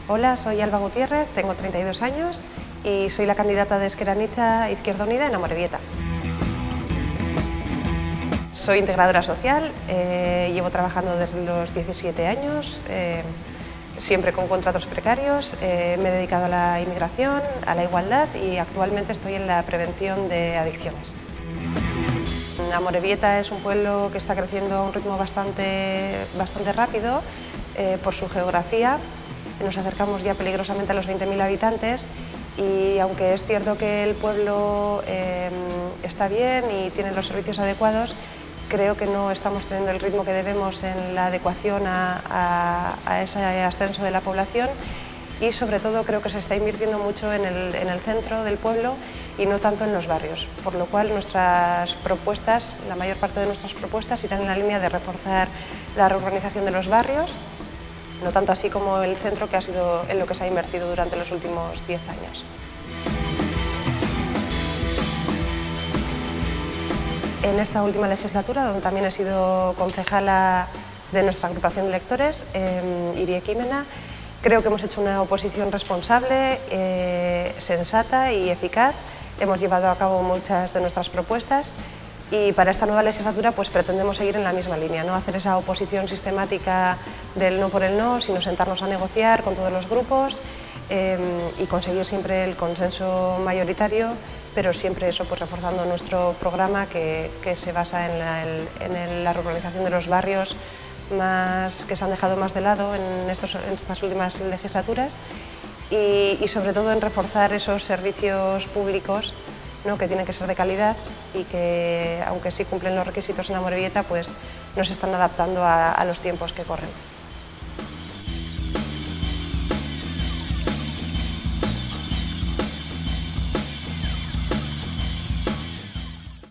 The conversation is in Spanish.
Hola, soy Alba Gutiérrez, tengo 32 años y soy la candidata de Ezker Anitza Izquierda Unida en Amorebieta. Soy integradora social, llevo trabajando desde los 17 años, siempre con contratos precarios, me he dedicado a la inmigración, a la igualdad y actualmente estoy en la prevención de adicciones. Amorebieta es un pueblo que está creciendo a un ritmo bastante rápido por su geografía. Nos acercamos ya peligrosamente a los 20.000 habitantes y aunque es cierto que el pueblo está bien y tiene los servicios adecuados, creo que no estamos teniendo el ritmo que debemos en la adecuación a ese ascenso de la población y sobre todo creo que se está invirtiendo mucho en el centro del pueblo y no tanto en los barrios, por lo cual nuestras propuestas, la mayor parte de nuestras propuestas irán en la línea de reforzar la reurbanización de los barrios, no tanto así como el centro, que ha sido en lo que se ha invertido durante los últimos 10 años. En esta última legislatura, donde también he sido concejala de nuestra agrupación de electores, Iri Ekimena, creo que hemos hecho una oposición responsable, sensata y eficaz. Hemos llevado a cabo muchas de nuestras propuestas y para esta nueva legislatura pues pretendemos seguir en la misma línea, no hacer esa oposición sistemática del no por el no, sino sentarnos a negociar con todos los grupos y conseguir siempre el consenso mayoritario, pero siempre eso pues reforzando nuestro programa que se basa en la ruralización de los barrios que se han dejado más de lado en estas últimas legislaturas y sobre todo en reforzar esos servicios públicos, ¿no?, que tienen que ser de calidad y que, aunque sí cumplen los requisitos en Amorebieta, pues no se están adaptando a los tiempos que corren.